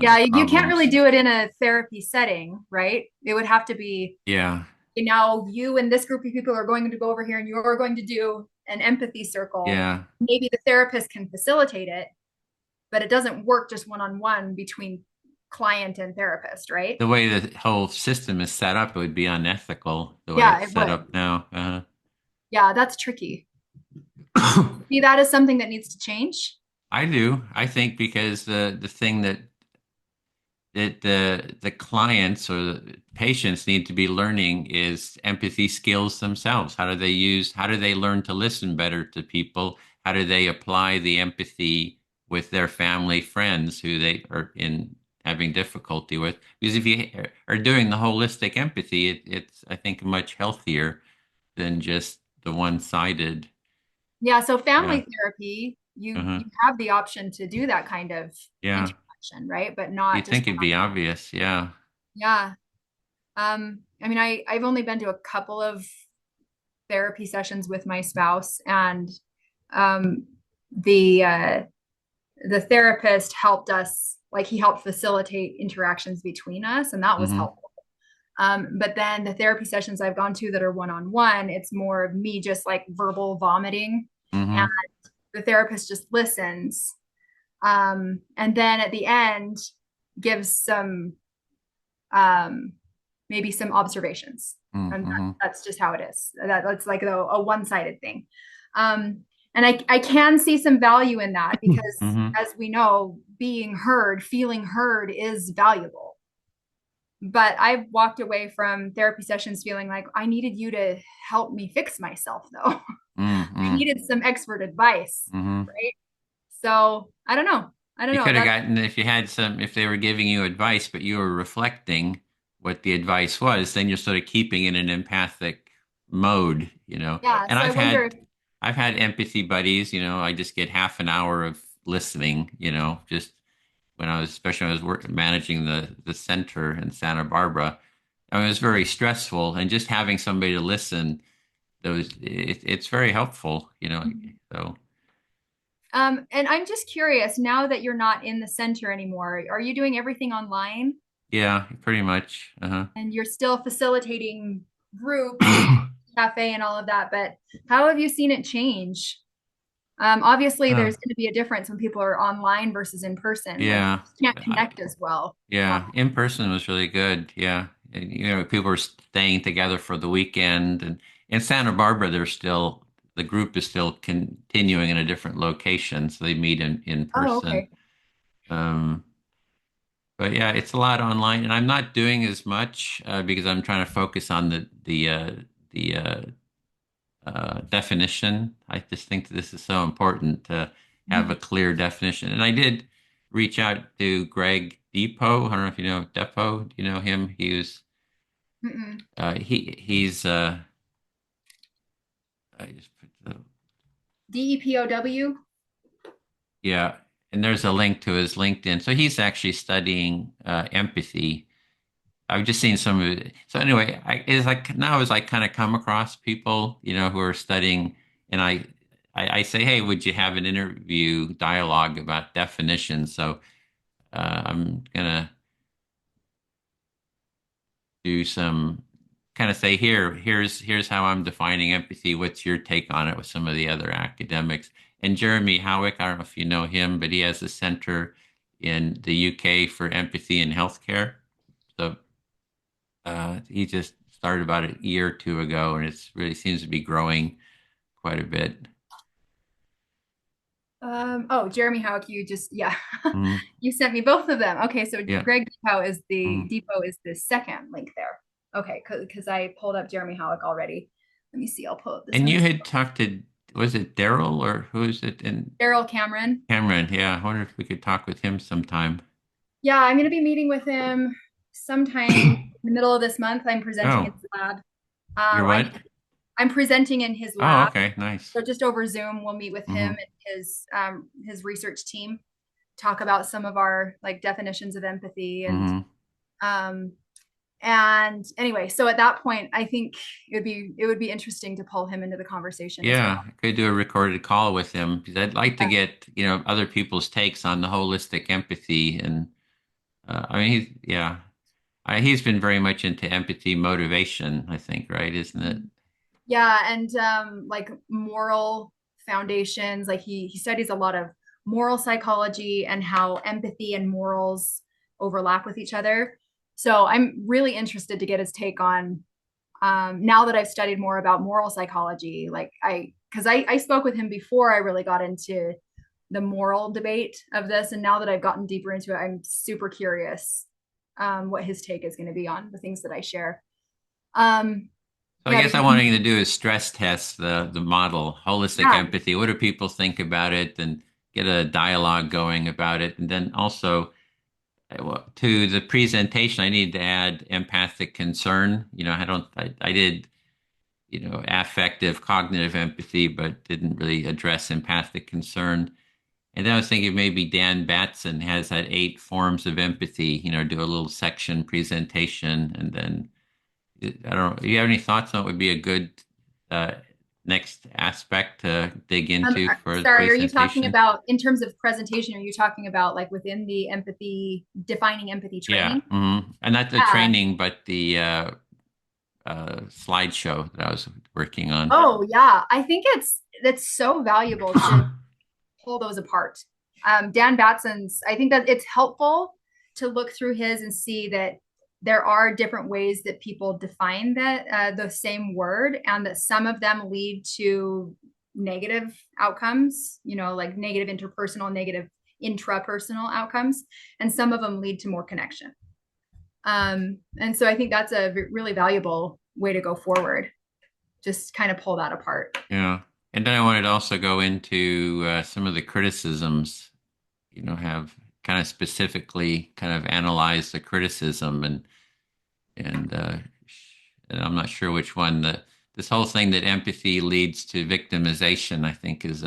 S2: Yeah, you can't really
S1: problems.
S2: do it in a therapy setting, right? It would have to be,
S1: Yeah,
S2: now you and this group of people are going to go over here and you're going to do an empathy circle.
S1: yeah.
S2: Maybe the therapist can facilitate it, but it doesn't work just one on one between client and therapist, right?
S1: The way the whole system is set up, it would be unethical the way
S2: Yeah,
S1: it's
S2: it
S1: set
S2: would.
S1: up now.
S2: Yeah, that's tricky. See that as something that needs to change.
S1: I do. I think because the thing that the clients or the patients need to be learning is empathy skills themselves. How do they learn to listen better to people? How do they apply the empathy with their family, friends who they are in having difficulty with? Because if you are doing the holistic empathy, it's, I think, much healthier than just the one-sided.
S2: Yeah, so
S1: Yeah.
S2: family therapy,
S1: Uh-huh.
S2: you have the option to do that kind of
S1: Yeah.
S2: interaction, right? But not
S1: You'd
S2: just
S1: think it'd be obvious. Yeah.
S2: yeah. I mean, I've only been to a couple of therapy sessions with my spouse, and um, the the therapist helped us, like he helped facilitate interactions between us, and that was
S1: Mm-hmm.
S2: helpful. But then the therapy sessions I've gone to that are one-on-one, it's more of me just like verbal vomiting, and
S1: Mm-hmm.
S2: the therapist just listens. And then at the end, gives some um, maybe some observations. And
S1: Mm-hmm.
S2: that's just how it is. That's like a one-sided thing. Um, and I can see some value in that because,
S1: Mm-hmm.
S2: as we know, being heard, feeling heard is valuable. But I've walked away from therapy sessions feeling like I needed you to help me fix myself, though. I
S1: Mm-hmm.
S2: needed some expert advice,
S1: Mm-hmm.
S2: right? So I don't know. I don't
S1: You
S2: know.
S1: could have
S2: That's
S1: gotten, if you had some, if they were giving you advice, but you were reflecting what the advice was, then you're sort of keeping in an empathic mode, you know.
S2: yeah.
S1: And
S2: So I wonder if
S1: I've had empathy buddies, you know, I just get half an hour of listening, you know, just when I was, especially when I was managing the center in Santa Barbara. I mean, it was very stressful, and just having somebody to listen, it's very helpful, you know. So
S2: And I'm just curious, now that you're not in the center anymore, are you doing everything online
S1: yeah, pretty much. Uh-huh.
S2: and you're still facilitating groups and cafe and all of that? But how have you seen it change? Obviously,
S1: Uh,
S2: there's going to be a difference when people are online versus in person. Like,
S1: yeah,
S2: you can't connect as well.
S1: yeah. In person was really good. Yeah, and, you know, people were staying together for the weekend, and in Santa Barbara, the group is still continuing in a different location, so they meet in
S2: Oh,
S1: person.
S2: okay.
S1: Um, but yeah, it's a lot online, and I'm not doing as much because I'm trying to focus on the definition. I just think that this is so important to have a
S2: Mhm.
S1: clear definition. And I did reach out to Greg Depot. I don't know if you know Depot. Do you know him? He was
S2: Mm-mm.
S1: he's I just put the
S2: DEPOW?
S1: yeah, and there's a link to his LinkedIn. So he's actually studying empathy. I've just seen some of it. So anyway, it's like now as I kind of come across people, you know, who are studying, and I say, hey, would you have an interview dialogue about definitions? So I'm gonna do some kind of say here's how I'm defining empathy. What's your take on it with some of the other academics? And Jeremy Howick, I don't know if you know him, but he has a center in the UK for empathy in healthcare. So he just started about a year or two ago, and it's really seems to be growing quite a bit.
S2: Oh, Jeremy Howick, you just, yeah,
S1: Mm,
S2: you sent me both of them. Okay, so
S1: yeah.
S2: Greg
S1: Mm.
S2: Depot is the second link there. Okay, because I pulled up Jeremy Howick already. Let me see, I'll pull up this
S1: And
S2: one
S1: you
S2: as
S1: had talked to, was it Daryl or who is it? And
S2: Daryl Cameron.
S1: Cameron. Yeah, I wonder if we could talk with him sometime.
S2: Yeah, I'm going to be meeting with him sometime in the middle of this month. I'm presenting in
S1: Oh,
S2: his lab.
S1: you're what?
S2: I'm presenting in his
S1: Oh,
S2: lab.
S1: okay, nice.
S2: So just over Zoom, we'll meet with him
S1: Mm-hmm.
S2: and his research team, talk about some of our like definitions of empathy
S1: Mm-hmm.
S2: um and anyway, so at that point, I think it would be interesting to pull him into the conversation as well.
S1: Yeah, I could do a recorded call with him because I'd like to
S2: Yeah.
S1: get, you know, other people's takes on the holistic empathy. And I mean, he's been very much into empathy motivation, I think, right? Isn't it?
S2: Yeah, and like moral foundations, like he studies a lot of moral psychology and how empathy and morals overlap with each other. So I'm really interested to get his take on now that I've studied more about moral psychology, like because I spoke with him before I really got into the moral debate of this, and now that I've gotten deeper into it, I'm super curious what his take is going to be on the things that I share. Um,
S1: So I
S2: yeah,
S1: guess I
S2: because
S1: wanted to do is stress test the model, holistic
S2: yeah,
S1: empathy. What do people think about it, and get a dialogue going about it, and then also well, to the presentation, I need to add empathic concern. You know, I did, you know, affective cognitive empathy, but didn't really address empathic concern. And then I was thinking maybe Dan Batson has that 8 forms of empathy, you know, do a little section presentation. And then I don't know, do you have any thoughts on what would be a good uh, next aspect to dig into for the
S2: Sorry, are you talking
S1: presentation?
S2: about in terms of presentation? Are you talking about like within the empathy, defining empathy
S1: Yeah.
S2: training?
S1: And not the
S2: Yeah.
S1: training, but the slideshow that I was working on.
S2: Oh, yeah. I think it's so valuable to pull those apart. Dan Batson's, I think that it's helpful to look through his and see that there are different ways that people define that the same word, and that some of them lead to negative outcomes, like negative interpersonal, negative intrapersonal outcomes, and some of them lead to more connection. And so I think that's a really valuable way to go forward. Just kind of pull that apart.
S1: Yeah. And then I wanted to also go into some of the criticisms, have kind of specifically kind of analyze the criticism and uh, and I'm not sure which one. This whole thing that empathy leads to victimization, I think, is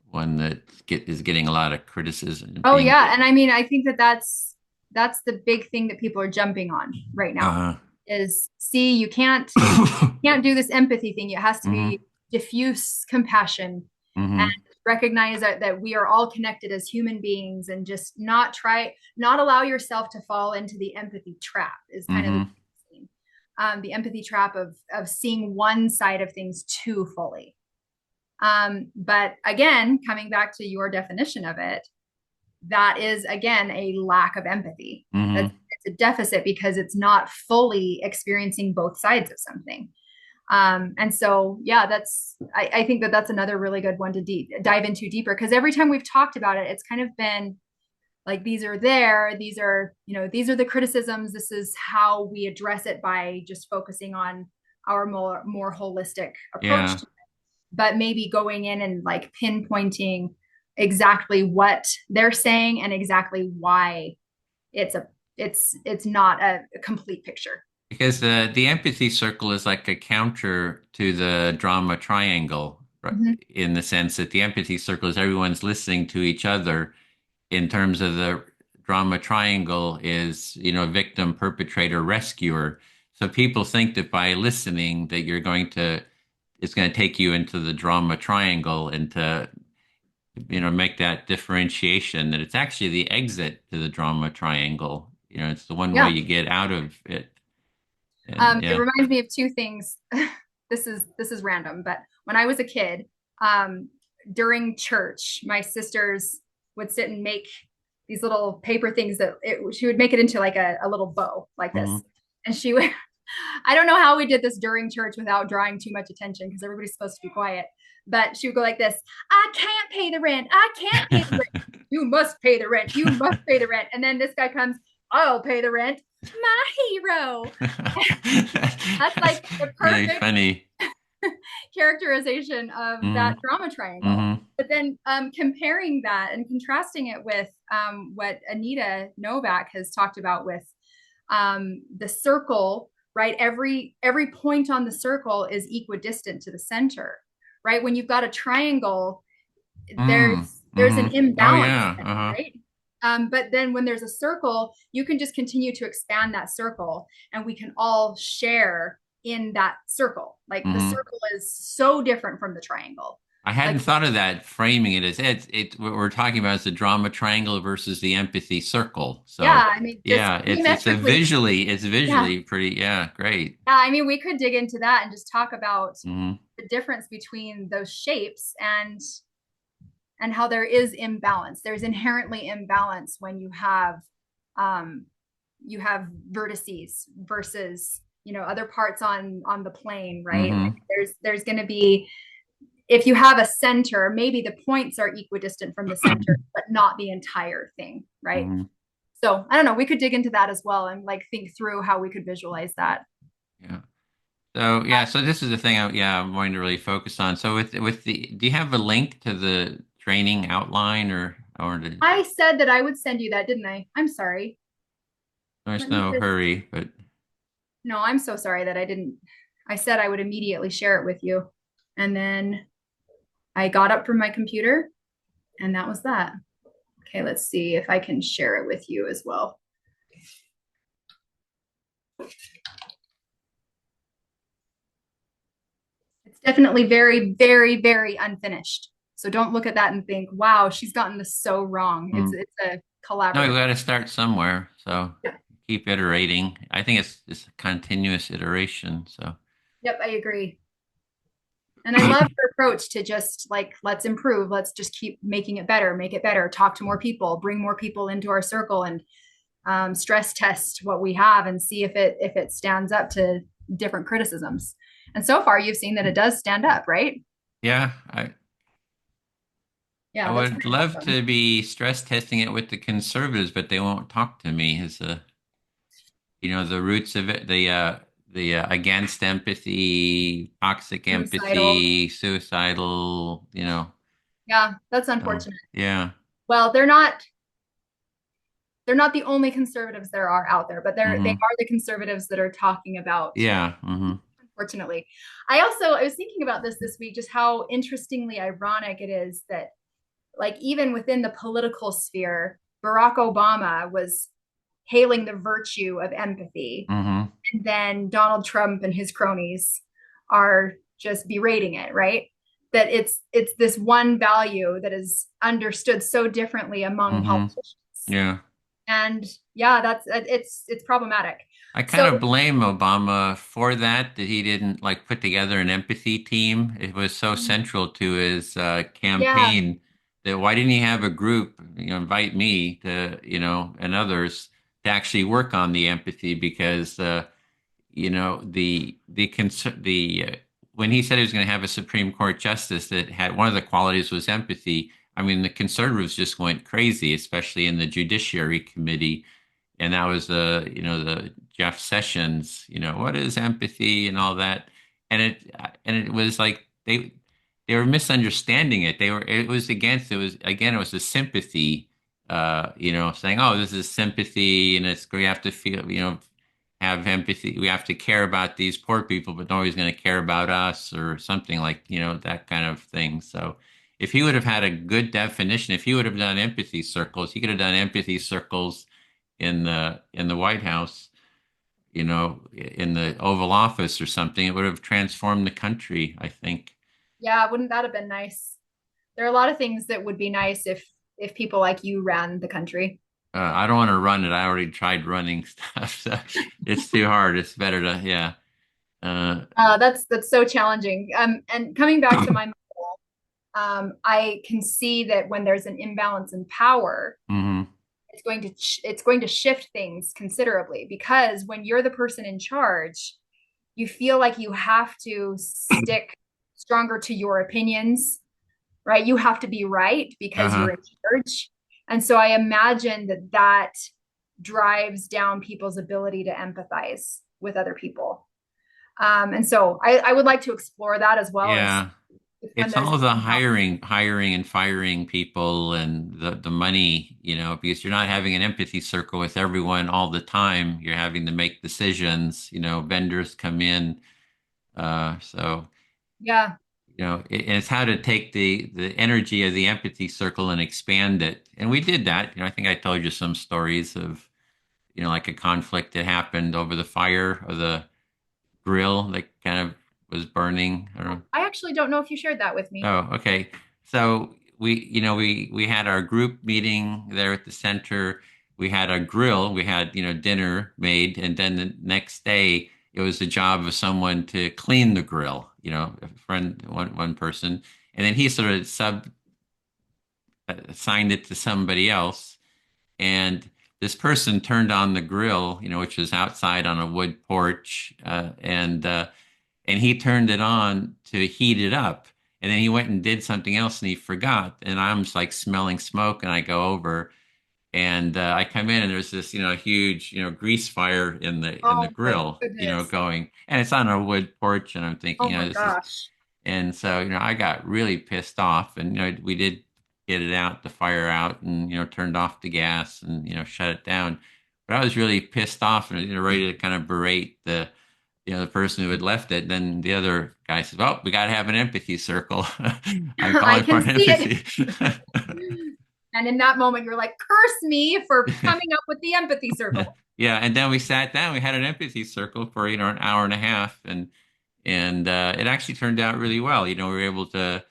S1: one that is getting a lot of criticism.
S2: Oh
S1: Being
S2: yeah, and I mean, I think that that's the big thing that people are jumping on right now.
S1: uh,
S2: Is see, you can't do this empathy thing. It has to
S1: hmm
S2: be diffuse compassion and
S1: hmm
S2: recognize that we are all connected as human beings, and just not allow yourself to fall into the empathy trap is kind of
S1: hmm
S2: the empathy trap of seeing one side of things too fully. But again, coming back to your definition of it, that is again a lack of empathy.
S1: hmm
S2: It's a deficit because it's not fully experiencing both sides of something. And so, yeah, I think that that's another really good one to dive into deeper, because every time we've talked about it, it's kind of been like, these are the criticisms. This is how we address it by just focusing on our more holistic approach
S1: Yeah.
S2: to it. But maybe going in and like pinpointing exactly what they're saying and exactly why it's a it's not a complete picture.
S1: Because the empathy circle is like a counter to the drama triangle, right?
S2: Mm-hmm.
S1: In the sense that the empathy circle is everyone's listening to each other. In terms of the drama triangle is, victim, perpetrator, rescuer. So people think that by listening that it's going to take you into the drama triangle and to, make that differentiation that it's actually the exit to the drama triangle. It's the one way
S2: Yeah.
S1: you get out of it. And
S2: It
S1: yeah.
S2: reminds me of two things. This is random, but when I was a kid, um, during church, my sisters would sit and make these little paper things she would make it into like a little bow like
S1: hmm
S2: this, and she would. I don't know how we did this during church without drawing too much attention, because everybody's supposed to be quiet. But she would go like this: "I can't pay the rent. I can't pay the rent. You must pay the rent. You must pay the rent." And then this guy comes: "I'll pay the rent. My hero." That's
S1: That's
S2: like the
S1: really
S2: perfect
S1: funny.
S2: characterization of
S1: hmm
S2: that drama triangle.
S1: hmm
S2: But then comparing that and contrasting it with what Anita Novak has talked about with the circle, right? Every point on the circle is equidistant to the center, right? When you've got a triangle, there's an
S1: Oh
S2: imbalance,
S1: yeah. Uh-huh.
S2: right? But then when there's a circle, you can just continue to expand that circle, and we can all share in that circle. Like the
S1: hmm
S2: circle is so different from the triangle.
S1: I hadn't
S2: Like,
S1: thought of that, framing it as what we're talking about is the drama triangle versus the empathy circle. So
S2: yeah, I mean, just
S1: yeah,
S2: geometrically,
S1: it's
S2: yeah.
S1: visually pretty, yeah, great.
S2: Yeah, I mean, we could dig into that and just talk about
S1: hmm
S2: the difference between those shapes and how there is imbalance. There's inherently imbalance when you have vertices versus other parts on the plane, right? Like
S1: hmm
S2: there's going to be, if you have a center, maybe the points are equidistant from the center, but not the entire thing, right?
S1: hmm
S2: So I don't know. We could dig into that as well and like think through how we could visualize that.
S1: Yeah. So yeah, so this is the thing I'm going to really focus on. So do you have a link to the training outline or
S2: I said that I would send you that, didn't I? I'm sorry.
S1: there's
S2: Let me
S1: no
S2: just,
S1: hurry, but
S2: no, I'm so sorry that I didn't. I said I would immediately share it with you. And then I got up from my computer, and that was that. Okay, let's see if I can share it with you as well. It's definitely very, very, very unfinished. So don't look at that and think, wow, she's gotten this so wrong.
S1: Mm.
S2: It's a
S1: No, we
S2: collaborative.
S1: got to start somewhere. So
S2: Yeah.
S1: keep iterating. I think it's a continuous iteration. So
S2: Yep, I agree. And I love her approach to just like, let's improve, let's just keep making it better, make it better, talk to more people, bring more people into our circle, and stress test what we have and see if it stands up to different criticisms. And so far, you've seen that it does stand up, right?
S1: yeah, I
S2: Yeah, that's
S1: would
S2: pretty
S1: love
S2: awesome.
S1: to be stress testing it with the conservatives, but they won't talk to me. Is the roots of it, the against empathy, toxic
S2: Suicidal.
S1: empathy, suicidal,
S2: Yeah, that's
S1: so
S2: unfortunate.
S1: yeah.
S2: Well, they're not the only conservatives there are out there, but they
S1: Hmm.
S2: are the conservatives that are talking about,
S1: Yeah. Hmm.
S2: unfortunately. I was thinking about this week, just how interestingly ironic it is that like even within the political sphere, Barack Obama was hailing the virtue of empathy,
S1: Hmm.
S2: and then Donald Trump and his cronies are just berating it, right? That it's this one value that is understood so differently among
S1: Hmm.
S2: politicians.
S1: Yeah.
S2: And yeah, that's it's problematic.
S1: I kind
S2: So
S1: of blame Obama for that he didn't like put together an empathy team. It was so central to his
S2: yeah,
S1: campaign that why didn't he have a group, invite me to, and others to actually work on the empathy because when he said he was going to have a Supreme Court justice that had one of the qualities was empathy. I mean, the conservatives just went crazy, especially in the Judiciary Committee, and that was the Jeff Sessions, what is empathy and all that, and it was like they were misunderstanding it. It was again, it was a sympathy, saying, oh, this is sympathy, and we have to feel, have empathy. We have to care about these poor people, but nobody's going to care about us or something like, that kind of thing. So if he would have had a good definition, if he would have done empathy circles, he could have done empathy circles in the White House, in the Oval Office or something. It would have transformed the country, I think.
S2: yeah, wouldn't that have been nice? There are a lot of things that would be nice if people like you ran the country.
S1: I don't want to run it. I already tried running stuff, so it's too hard. It's better to, yeah. Uh,
S2: That's so challenging. And coming back to my model, I can see that when there's an imbalance in power,
S1: hmm.
S2: it's going to shift things considerably because when you're the person in charge, you feel like you have to stick stronger to your opinions, right? You have to be right because you're
S1: Uh-huh.
S2: in charge. And so I imagine that that drives down people's ability to empathize with other people. And so I would like to explore that as well and see
S1: Yeah.
S2: if when
S1: It's
S2: there's
S1: all
S2: an
S1: the
S2: imbalance.
S1: hiring and firing people and the money, because you're not having an empathy circle with everyone all the time. You're having to make decisions, vendors come in. So,
S2: Yeah.
S1: and it's how to take the energy of the empathy circle and expand it. And we did that. I think I told you some stories of, like a conflict that happened over the fire of the grill that kind of was burning. I don't know.
S2: I actually don't know if you shared that with me.
S1: Oh, okay. So we had our group meeting there at the center. We had a grill. We had, dinner made, and then the next day it was the job of someone to clean the grill, a friend, one person, and then he sort of sub assigned it to somebody else. And this person turned on the grill, which was outside on a wood porch, and he turned it on to heat it up. And then he went and did something else and he forgot. And I'm just like smelling smoke and I go over and I come in and there's this, huge, grease fire in the
S2: Oh my
S1: grill,
S2: goodness.
S1: going, and it's on a wood porch. And I'm thinking,
S2: Oh my
S1: this is,
S2: gosh.
S1: and so, I got really pissed off and, we did get it out, the fire out and, turned off the gas and, shut it down. But I was really pissed off and, ready to kind of berate the person who had left it. Then the other guy says, "Well, we got to have an empathy circle." I'm
S2: I
S1: calling for
S2: can
S1: an
S2: see it.
S1: empathy.
S2: And in that moment, you're like, curse me for coming up with the empathy circle.
S1: Yeah, and then we sat down. We had an empathy circle for an hour and a half, and and it actually turned out really well. We were able to,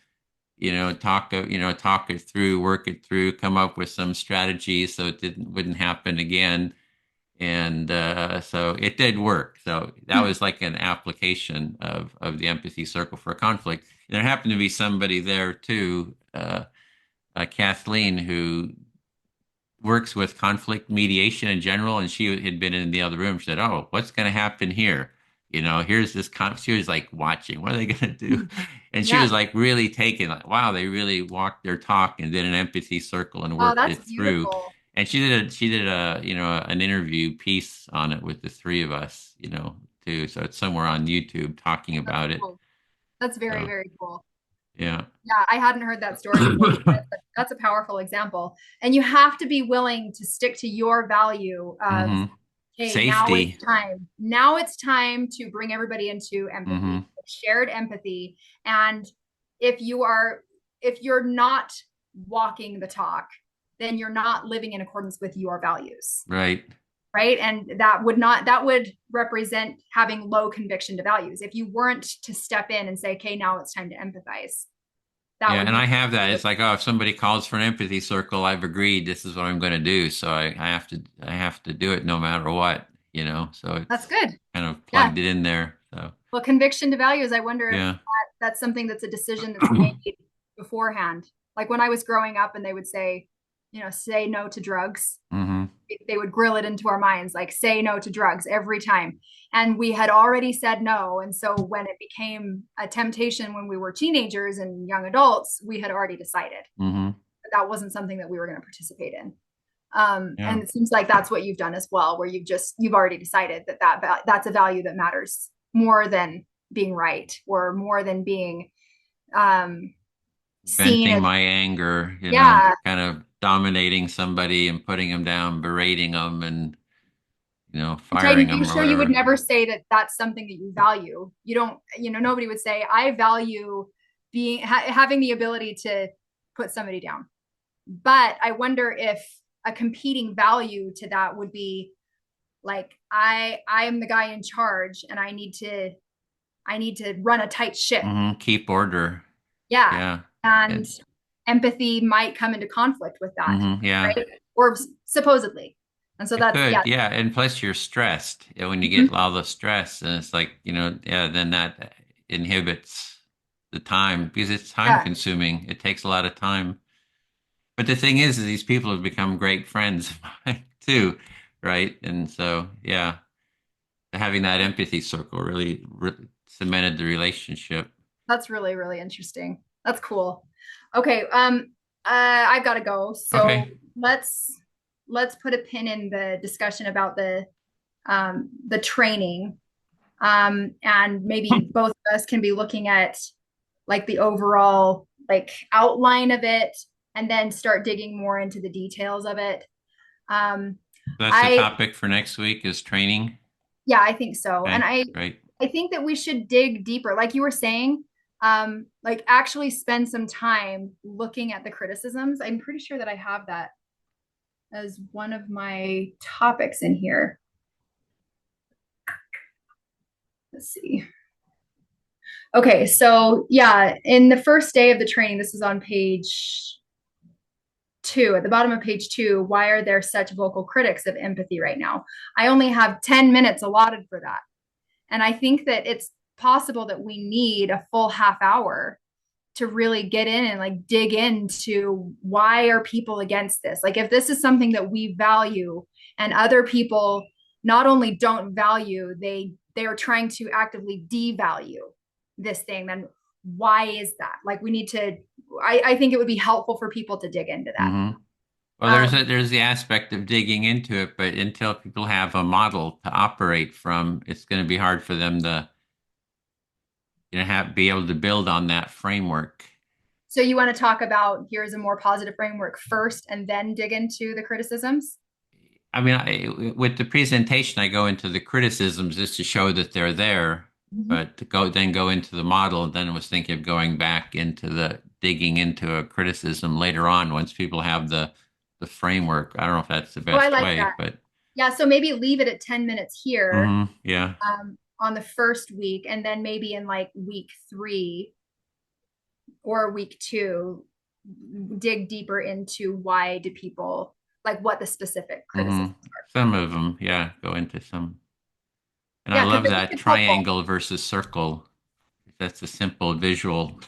S1: talk it through, work it through, come up with some strategies so it wouldn't happen again. And so it did work. So that was like an application of the empathy circle for conflict. And there happened to be somebody there too, Kathleen, who works with conflict mediation in general, and she had been in the other room. She said, "Oh, what's going to happen here? Here's this." She was like watching. What are they going to do? And she
S2: Yeah.
S1: was like really taken. Like, wow, they really walked their talk and did an empathy circle and
S2: Oh,
S1: worked
S2: that's
S1: it through.
S2: beautiful.
S1: And she did a an interview piece on it with the three of us. Too. So it's somewhere on YouTube talking
S2: That's
S1: about it.
S2: cool. That's very,
S1: So
S2: very cool.
S1: yeah.
S2: Yeah, I hadn't heard that story before. That's a powerful example. And you have to be willing to stick to your value of,
S1: hmm
S2: hey, now it's
S1: Safety.
S2: time. Now it's time to bring everybody into
S1: hmm
S2: empathy, shared empathy. And if you are, if you're not walking the talk, then you're not living in accordance with your values.
S1: Right.
S2: Right. And that would represent having low conviction to values. If you weren't to step in and say, okay, now it's time to empathize, that
S1: Yeah,
S2: would
S1: and
S2: be
S1: I have that. It's like, oh, if somebody calls for an empathy circle, I've agreed this is what I'm going to do. So I have to do it no matter what. So
S2: that's
S1: it's
S2: good.
S1: kind of
S2: Yeah.
S1: plugged it in there. So
S2: Well, conviction to values, I wonder if
S1: yeah.
S2: that's something that's a decision that's made beforehand. Like when I was growing up and they would say, say no to drugs,
S1: hmm
S2: they would grill it into our minds, like say no to drugs every time. And we had already said no. And so when it became a temptation when we were teenagers and young adults, we had already decided
S1: hmm
S2: that that wasn't something that we were going to participate in.
S1: Yeah.
S2: And it seems like that's what you've done as well, where you've already decided that's a value that matters more than being right or more than being um, seen
S1: Venting
S2: as,
S1: my anger,
S2: yeah.
S1: kind of dominating somebody and putting them down, berating them and,
S2: Which
S1: firing
S2: I'm
S1: them or
S2: sure you would
S1: whatever.
S2: never say that that's something that you value. You don't, nobody would say, I value having the ability to put somebody down. But I wonder if a competing value to that would be like, I am the guy in charge and I need to run a tight ship.
S1: Keep order.
S2: Yeah.
S1: Yeah.
S2: And
S1: It,
S2: empathy might come into conflict with that,
S1: yeah.
S2: right? Or supposedly. And so
S1: It
S2: that's, yeah,
S1: could, yeah, and plus you're stressed when you get
S2: mhm.
S1: all the stress, and it's like, yeah, then that inhibits the time because it's time
S2: Yeah,
S1: consuming. It takes a lot of time. But the thing is these people have become great friends of mine too, right? And so, yeah, having that empathy circle really cemented the relationship.
S2: that's really, really interesting. That's cool. Okay. I've got to go. So
S1: Okay.
S2: let's put a pin in the discussion about the training. And maybe both of us can be looking at like the overall like outline of it and then start digging more into the details of it. Um,
S1: That's the
S2: I
S1: topic for next week is training.
S2: Yeah, I think so. And
S1: Okay,
S2: I
S1: great.
S2: I think that we should dig deeper. Like you were saying, like actually spend some time looking at the criticisms. I'm pretty sure that I have that as one of my topics in here. Let's see. Okay, so yeah, in the first day of the training, this is on page 2, at the bottom of page 2, why are there such vocal critics of empathy right now? I only have 10 minutes allotted for that. And I think that it's possible that we need a full half hour to really get in and like dig into why are people against this? Like if this is something that we value and other people not only don't value, they are trying to actively devalue this thing, then why is that? Like we need to I think it would be helpful for people to dig into that.
S1: hmm Well,
S2: Um,
S1: there's the aspect of digging into it, but until people have a model to operate from, it's going to be hard for them to, be able to build on that framework.
S2: so you want to talk about here's a more positive framework first and then dig into the criticisms?
S1: I mean, with the presentation, I go into the criticisms just to show that they're there,
S2: Mhm.
S1: but to go into the model, and then I was thinking of going back into the digging into a criticism later on once people have the framework. I don't know if that's the
S2: Oh, I
S1: best
S2: like
S1: way,
S2: that.
S1: but
S2: Yeah, so maybe leave it at 10 minutes here.
S1: yeah.
S2: on the first week, and then maybe in like week 3 or week 2, dig deeper into why do people like what the specific
S1: Hmm.
S2: criticisms are.
S1: Some of them, yeah, go into some. And I
S2: Yeah, because
S1: love
S2: I think
S1: that
S2: it's helpful.
S1: triangle versus circle. That's a simple visual.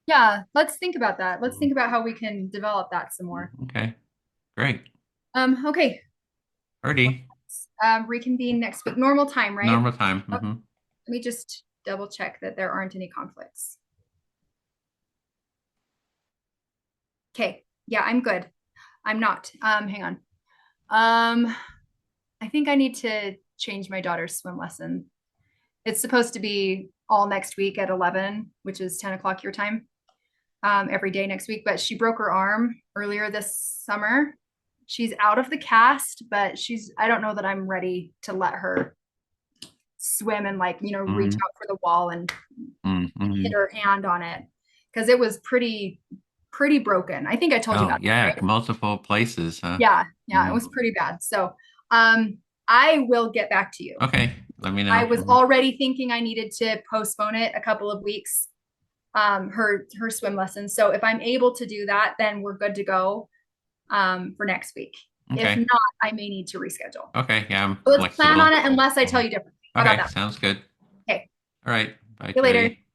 S2: Yeah, let's think about that. Let's think about how we can develop that some more.
S1: Okay, great.
S2: Okay.
S1: Alrighty,
S2: Reconvene next week. Normal time, right?
S1: normal time.
S2: Oh, let me just double check that there aren't any conflicts. Okay. Yeah, I'm good. I'm not. Hang on. I think I need to change my daughter's swim lesson. It's supposed to be all next week at 11, which is 10 o'clock your time, every day next week. But she broke her arm earlier this summer. She's out of the cast, but I don't know that I'm ready to let her swim and like, reach
S1: Mm-hmm.
S2: out for the wall and hit
S1: Mm-hmm.
S2: her hand on it because it was pretty broken. I think I told you
S1: Oh,
S2: about
S1: yeah,
S2: that, right?
S1: multiple places, huh?
S2: Yeah, it
S1: Mhm.
S2: was pretty bad. So, I will get back to you.
S1: Okay, let me
S2: I
S1: know.
S2: was already thinking I needed to postpone it a couple of weeks, her swim lesson. So if I'm able to do that, then we're good to go, for next week. If
S1: Okay,
S2: not, I may need to reschedule.
S1: okay, yeah, I'm
S2: So let's plan on
S1: flexible.
S2: it unless I tell
S1: Mhm.
S2: you differently. How about
S1: Okay,
S2: that?
S1: sounds good.
S2: Okay.
S1: All right, bye,
S2: See you later.
S1: Terry.